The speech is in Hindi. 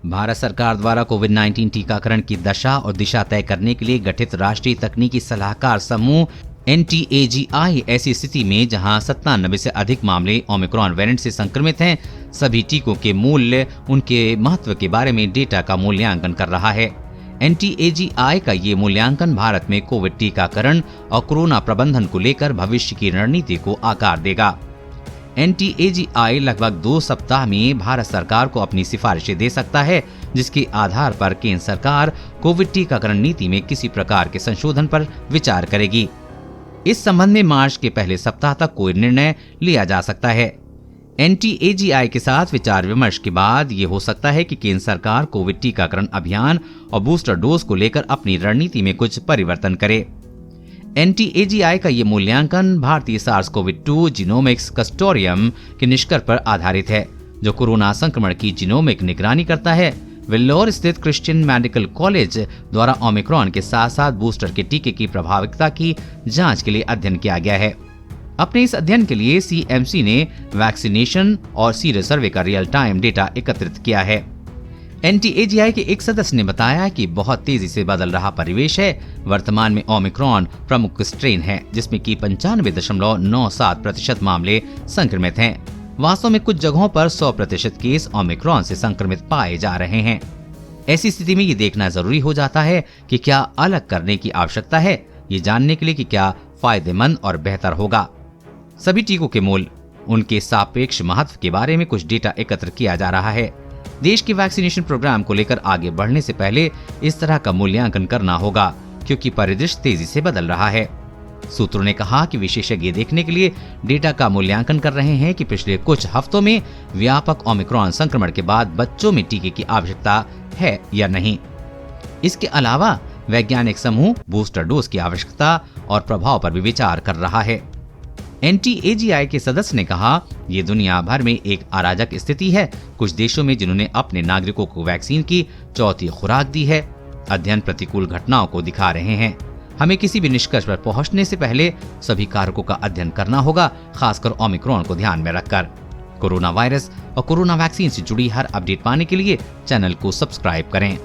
भारत सरकार द्वारा कोविड-19 टीकाकरण की दशा और दिशा तय करने के लिए गठित राष्ट्रीय तकनीकी सलाहकार समूह NTAGI ऐसी स्थिति में जहां 97 से अधिक मामले ओमिक्रॉन वेरिएंट से संक्रमित हैं, सभी टीकों के मूल्य, उनके महत्व के बारे में डेटा का मूल्यांकन कर रहा है। NTAGI का ये मूल्यांकन भारत में कोविड टीकाकरण और कोरोना प्रबंधन को लेकर भविष्य की रणनीति को आकार देगा। NTAGI लगभग 2 सप्ताह में भारत सरकार को अपनी सिफारिशें दे सकता है, जिसके आधार पर केंद्र सरकार कोविड टीकाकरण नीति में किसी प्रकार के संशोधन पर विचार करेगी। इस संबंध में मार्च के पहले सप्ताह तक कोई निर्णय लिया जा सकता है। NTAGI के साथ विचार विमर्श के बाद ये हो सकता है कि केंद्र सरकार कोविड टीकाकरण अभियान और बूस्टर डोज को लेकर अपनी रणनीति में कुछ परिवर्तन करे। NTAGI का ये मूल्यांकन भारतीय SARS-CoV-2 जीनोमिक्स कंसोर्टियम के निष्कर्ष पर आधारित है, जो कोरोना संक्रमण की जीनोमिक निगरानी करता है। वेल्लोर स्थित क्रिश्चियन मेडिकल कॉलेज द्वारा ओमिक्रॉन के साथ साथ बूस्टर के टीके की प्रभाविकता की जांच के लिए अध्ययन किया गया है। अपने इस अध्ययन के लिए CMC ने वैक्सीनेशन और सीरो सर्वे का रियल टाइम डेटा एकत्रित किया है। NTAGI के एक सदस्य ने बताया कि बहुत तेजी से बदल रहा परिवेश है। वर्तमान में ओमिक्रॉन प्रमुख स्ट्रेन है, जिसमें कि 95.97% मामले संक्रमित हैं। वास्तव में कुछ जगहों पर 100% केस ओमिक्रॉन से संक्रमित पाए जा रहे हैं। ऐसी स्थिति में ये देखना जरूरी हो जाता है कि क्या अलग करने की आवश्यकता है, ये जानने के लिए कि क्या फायदेमंद और बेहतर होगा। सभी टीकों के मूल्य, उनके सापेक्ष महत्व के बारे में कुछ डेटा एकत्र किया जा रहा है। देश के वैक्सीनेशन प्रोग्राम को लेकर आगे बढ़ने से पहले इस तरह का मूल्यांकन करना होगा, क्योंकि परिदृश्य तेजी से बदल रहा है। सूत्रों ने कहा कि विशेषज्ञ देखने के लिए डेटा का मूल्यांकन कर रहे हैं कि पिछले कुछ हफ्तों में व्यापक ओमिक्रॉन संक्रमण के बाद बच्चों में टीके की आवश्यकता है या नहीं। इसके अलावा वैज्ञानिक समूह बूस्टर डोज की आवश्यकता और प्रभाव पर भी विचार कर रहा है। NTAGI के सदस्य ने कहा, ये दुनिया भर में एक अराजक स्थिति है। कुछ देशों में जिन्होंने अपने नागरिकों को वैक्सीन की चौथी खुराक दी है, अध्ययन प्रतिकूल घटनाओं को दिखा रहे हैं। हमें किसी भी निष्कर्ष पर पहुंचने से पहले सभी कारकों का अध्ययन करना होगा, खासकर ओमिक्रॉन को ध्यान में रखकर। कोरोना वायरस और कोरोना वैक्सीन से जुड़ी हर अपडेट पाने के लिए चैनल को सब्सक्राइब करें।